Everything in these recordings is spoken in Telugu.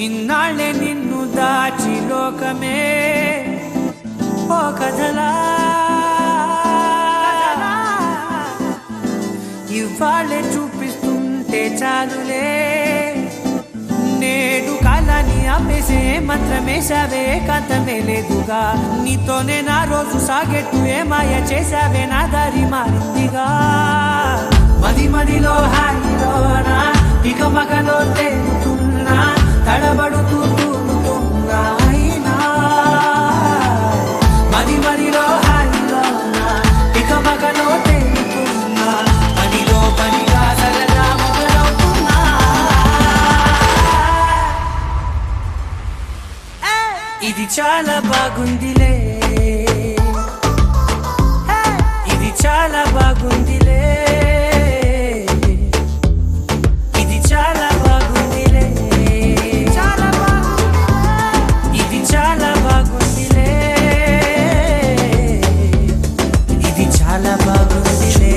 ఇన్నాళ్ళే నిన్ను దాచి లోకమే ఓ కథలా ఇవాళ్ళే చూపిస్తుంటే చాలులే నేడు కాలాన్ని ఆపేసే మంత్రమేశావే కాంతమే లేదుగా నీతోనే నా రోజు సాగెట్టు ఏ మాయ చేశావే నా దారి మారిందిగా మది మదిలో హాయిలోనా ఇక మగలో తేలుతున్నా తడబడుతూ తూలుతున్నా అయినా మది మదిలో హాయిలోనా ఇక మగలో తేలుతున్నా పనిలో పనిగా సరదా మొదలవుతున్నా ఇది చాలా బాగుందిలే, ఇది చాలా బాగుందిలే, ఇది చాలా బాగుందిలే, చాలా బాగుంది, ఇది చాలా బాగుందిలే, ఇది చాలా బాగుందిలే.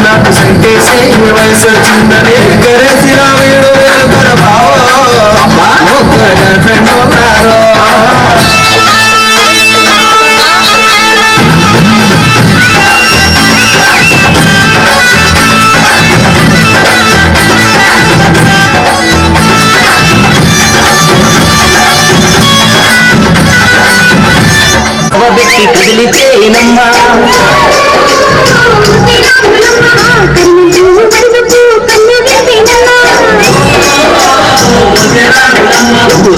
నాకు సంకేసే వయసు వచ్చిందని ఎక్కరేసిన వీడు వెనుకర బావో గర్ల్ ఫ్రెండ్ ఉన్నారు. ఒక వ్యక్తి కదిలితేనమ్మా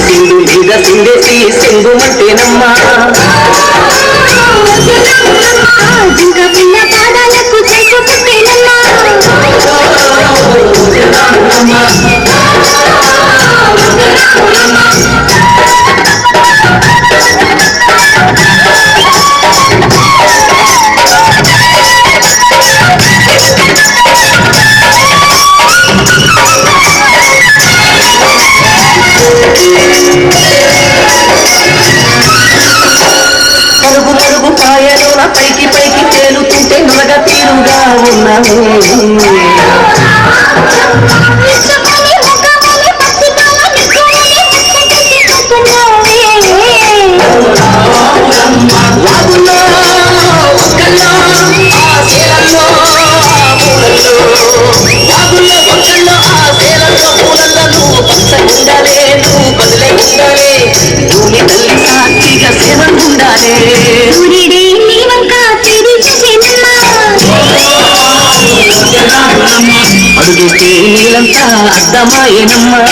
సింధు మీద సింధేసి సింగుమంటేనమ్మా ఇంకా పిల్ల పాదాలకు చెంకు పుట్టేనమ్మా పరుగు పరుగు పాయలోన పైకి పైకి తేలుతుంటే నులగ తీరుగా ఉన్నాను. భూమి తల్లి సాక్షిగా సేవ ఉండాలి. అడుగుతే నీలంతా అర్థమాయనమ్మా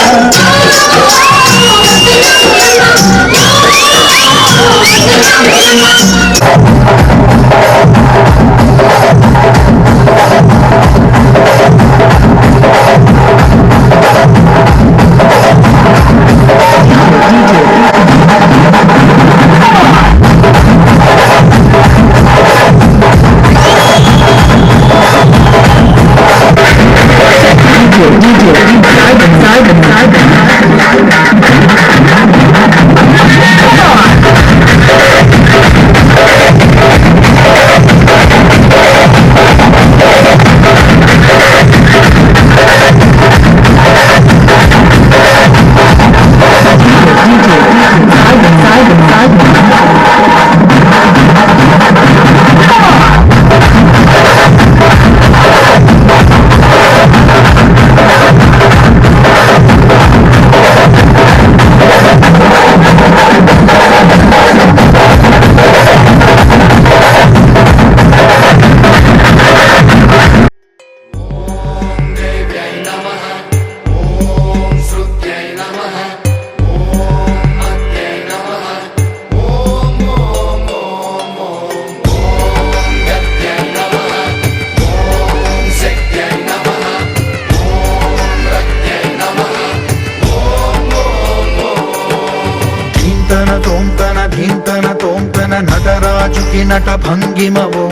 నటరాజుకి నట భంగిమవో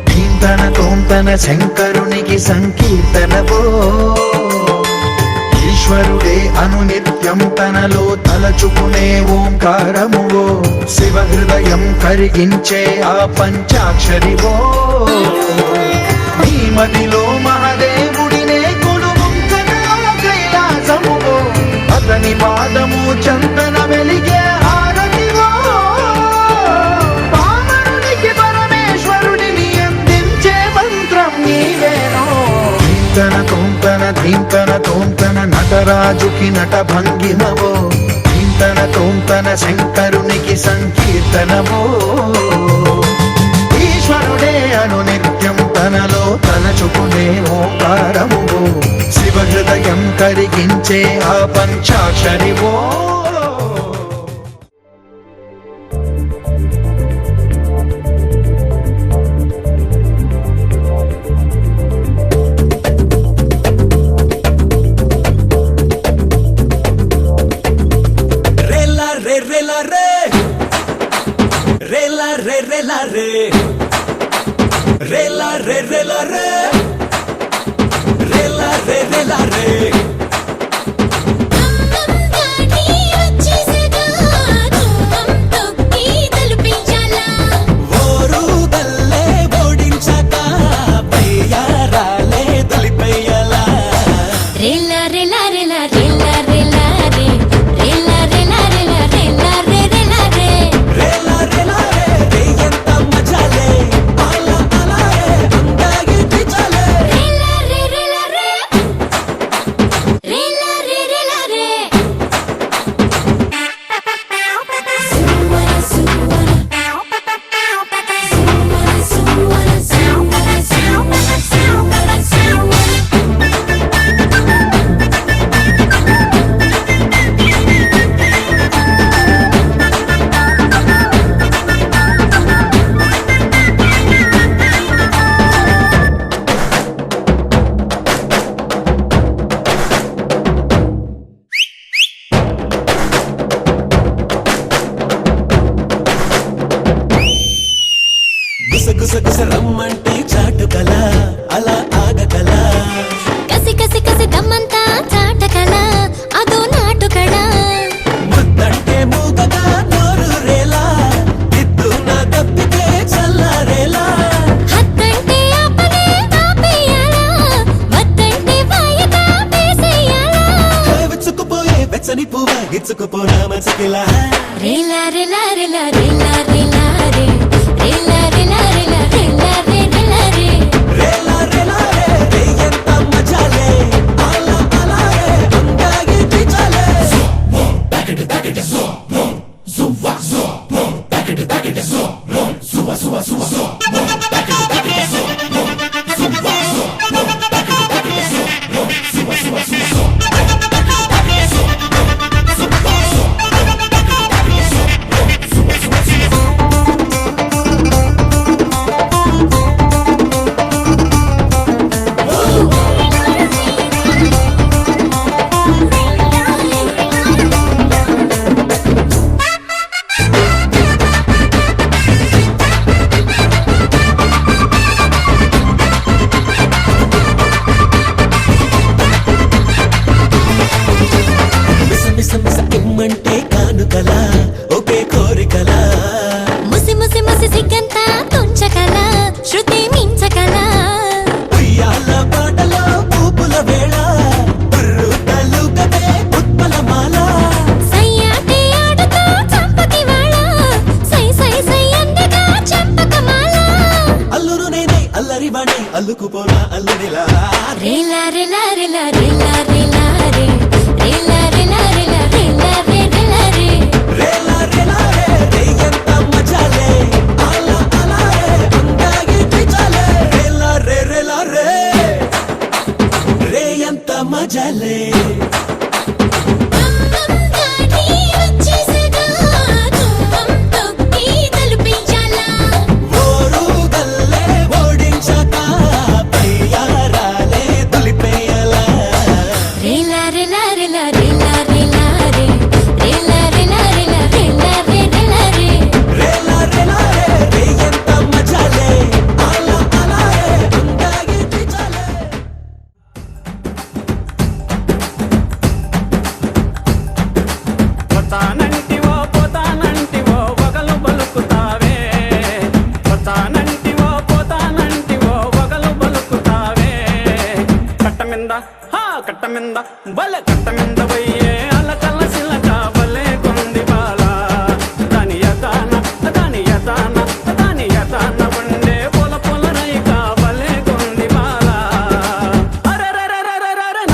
కీర్తన తోంతన శంకరునికి సంకీర్తనవో ఈశ్వరుడే అనునిత్యం తనలో తలచుకునే ఓంకారమువో శివ హృదయం కరిగించే ఆ పంచాక్షరివో నీ మదిలో మహాదేవుడినే కొలువుంచగా కైలాసమువో అతని పాదము చందన వెలిగే హారతివో పామరునికి పరమేశ్వరుడిని అందించే మంత్రం నీవేనో ధీంతన తోంతన నటరాజుకి నట భంగిమవో ధీంతన తోంతన శంకరునికి సంకీర్తనవో ఈశ్వరుడే అను నిత్యం తనలో తలచుకునే ఓంకారమువో శివ హృదయం కరిగించే ఆ పంచాక్షరివో గుసగుస రమ్మంటే చాటుకల అలా ఆగకల కసి కసి కసి దమ్మంతా చాటకల అదో నాటుకడ ముద్దంటే మూగగా నోరు రేలా ఇద్దు నా తప్పితే చల్లారేలా హత్తంటే ఆపనే ఆపేయాలా వద్దంటే వాయగా వేసేయాలా విచ్చుకుపోయే వెచ్చని పువ్వ గిచ్చుకుపోనా మచకిలా రేలా రేలా రేలా రేలా రేలా రే రేలా రేలా రేలా రేలా రే రేలా రే రేలా రేలా రే ఎంత మజాలే అలా అలా రే అందాగి పిచాలే ఇమ్మంటే కానుకలా ఒకే కోరికలా ముసి ముసి ముసి సిగ్గంతా తుంచకల శృతి మించకల ఉయ్యాల పాటలో పూపుల వేళ బుర్రు తలుకతే ఉత్పలమాల సయ్యాటి ఆడుతూ చంపకి వాళ్ళ సై సై సై అందగా చంపకమాల అల్లురు నేనే అల్లరివాణి అల్లుకుపోనా అల్లుడిలా రేలా రేలా రేలా రేలా రేలా రే రేలా రేలా రేలా రేలా రే రేలా రే రేలా రేలా రే ఎంత మజాలే అలా అలా రే అందాగి పిచాలే రేలా రేలా రే ఎంత మజాలే అమ్మంగాని వచ్చేసగా తుమ్మం తొక్కి తలుపించాలా ఓరు గల్లే ఓడించక పయ్యారాలే తొలిపేయలా రేలా రేలా రేలా రేలా రేలా రే రేలా రేలా రేలా రేలా రే రేలా రే రేలా రే ఎంత మజాలే అలా అలా రే అందాగి పిచాలే పోతానంటివో పోతానంటివో వగలు బలుకుతావే పోతానంటివో పోతానంటివో వగలు బలుకుతావే కట్టమింద కట్టమింద బల కట్టమింద పోయే అలకల సిలక బలే కొంది బాల దాని యతాన ఉండే పొల పొల రైక బలే కొంది బాల అరెరెరెరెరెరె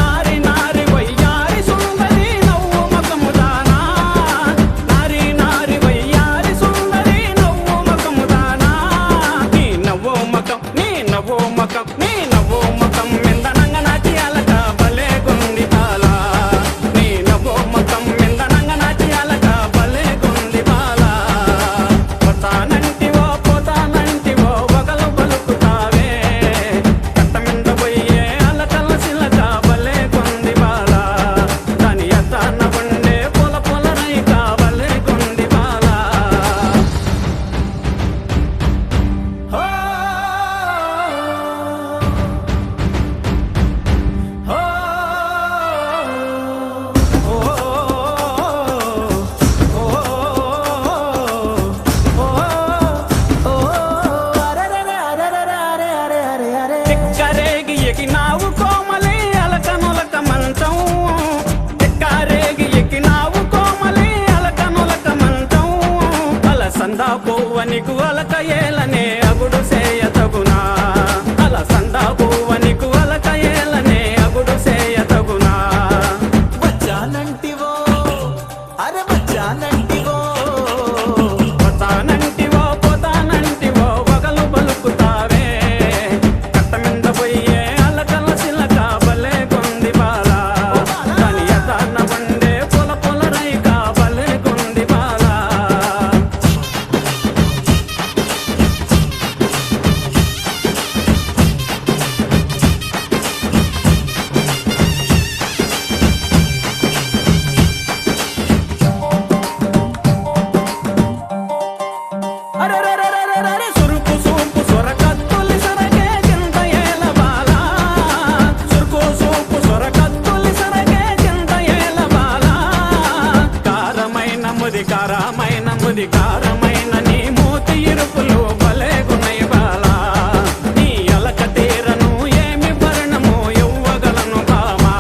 ఎక్కరేగి ఎకినావు కోమలి అలకనులక మంచం ఎక్కరేగి ఎకినావు కోమలి అలకనులక మంచం అలసందా పువ్వనికు అలక ఏలనే అగుడు సేయతగునా అలసందా పువ్వనికు అలక ఏలనే అగుడు సేయతగునా వచ్చానంటివో అరే వచ్చానంటివో పోతానంటివో పోతానంటివో వగలు పలుకుతావే కట్ట మీద పోయే అలకల సిలక బలే కొంది బాల దాని ఎదాన వండే పొల పొల రైక బలే కొంది బాల అరెరెరెరెరెరె సురుకు సూపు సొరకత్తులి సొరగే చింత ఏల బాల సురుకు సూపు సొరకత్తులి సొరగే చింత ఏల బాల కారమైన ముది కారమైన నీ మూతి ఇరుపులు భలే గుణై బాల నీ అలక తీరను ఏమి భరణము ఇవ్వగలను బామా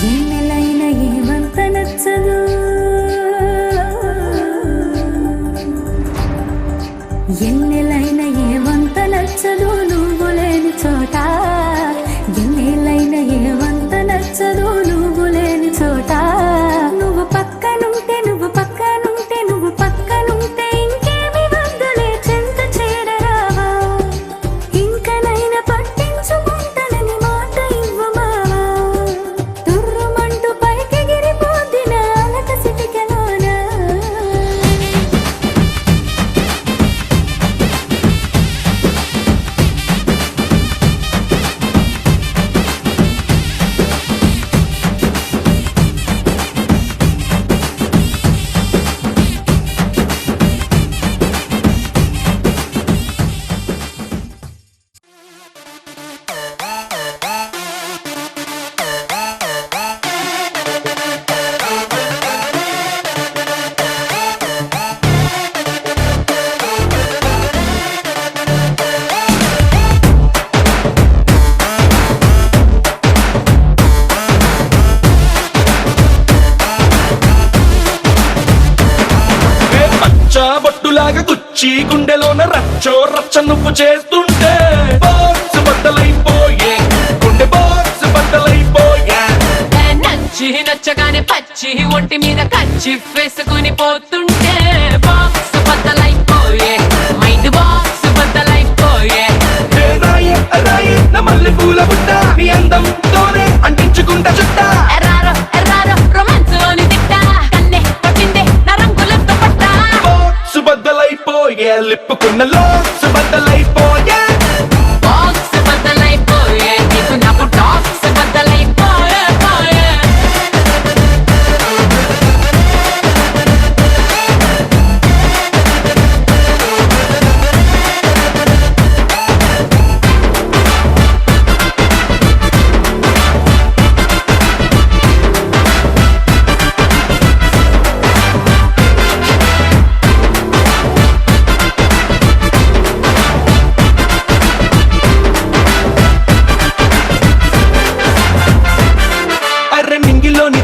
ఎన్నెలైన ఏమంత నచ్చదు ఎన్నెలైన ఏమంత నచ్చదు నువ్వు లేని చోట ఎన్నెలైన ఏమంత నచ్చదు నువ్వు లేని చోట నువ్వు పక్కనుంటే నువ్వు పక్కనుంటే నువ్వు పక్కనుంటే ఇంకేమి వద్దులే చెంత చేరరావా ఇంకనైనా పట్టించుకుంటానని మాట ఇవ్వమావా తుర్రుమంటూ పైకెగిరిపోద్దిన అలక సిటికెలోనా బొట్టులాగా గుచ్చి గుండెలోన రచ్చో రచ్చ నువ్వు చేస్తుంటే బాక్స్ బట్టలైపోయే గుండె బాక్స్ బట్టలైపోయే నచ్చి నచ్చగానే పచ్చి ఒంటి మీద కచ్చి వేసుకుని పోతుంటే బాక్స్ బద్దలైపోయే మైండ్ బాక్స్ బద్దలైపోయే రాయే నా మల్లె పూల బుట్ట నీ అందంతోనే అంటించుకుంటా చుట్ట ఎర్రారో ఎర్రారో రొమాన్స్ లోని తిట్ట కన్నే కొట్టిందే నా రంగులతో పట్ట బాక్స్ బద్దలైపోయే లిప్పుకున్న లోక్స్ బద్దలైపోయే బాక్స్ బద్దలైపోయే నీకు నాకు టాక్స్ బద్దలైపోయే పోయే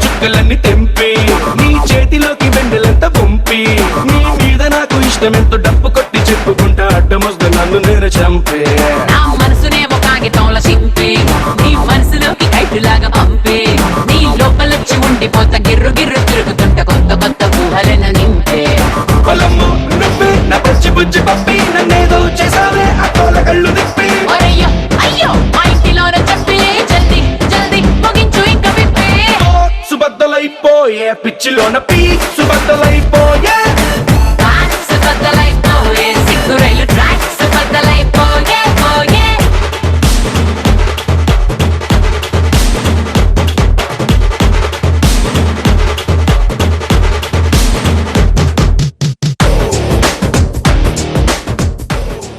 చుక్కలన్నీ తెంపి నీ చేతిలోకి వెండెలంతా పంపి నీ మీద నాకు ఇష్టమెంతో డప్పు కొట్టి చెప్పుకుంటా అడ్డమొస్తు నన్ను నేను చంపే నా మనసునేమో కాగితంలో చింపి నీ మనసులోకి కైటులాగా పంపి నీ లోపలొచ్చి ఉండిపోతా గిర్రు గిర్రు తిరుగుతుంట కొత్త కొత్త ఊహలను నింపే పొలమ్ము నువ్వే నా పచ్చి బుజ్జి పప్పి నన్నేదో చేసావే ఆ తోల కళ్ళు తిప్పి అయ్యో అయ్యో మా ఇంటిలోనే చెప్పి జల్దీ జల్దీ ముగించు ఇంకా విప్పి సుబద్దలైపోయే పిచ్చిలోన పీ సుబద్దలైపోయే ట్రాక్స్ బద్దలైపోయే సిగ్గు రైలు ట్రాక్స్ బద్దలై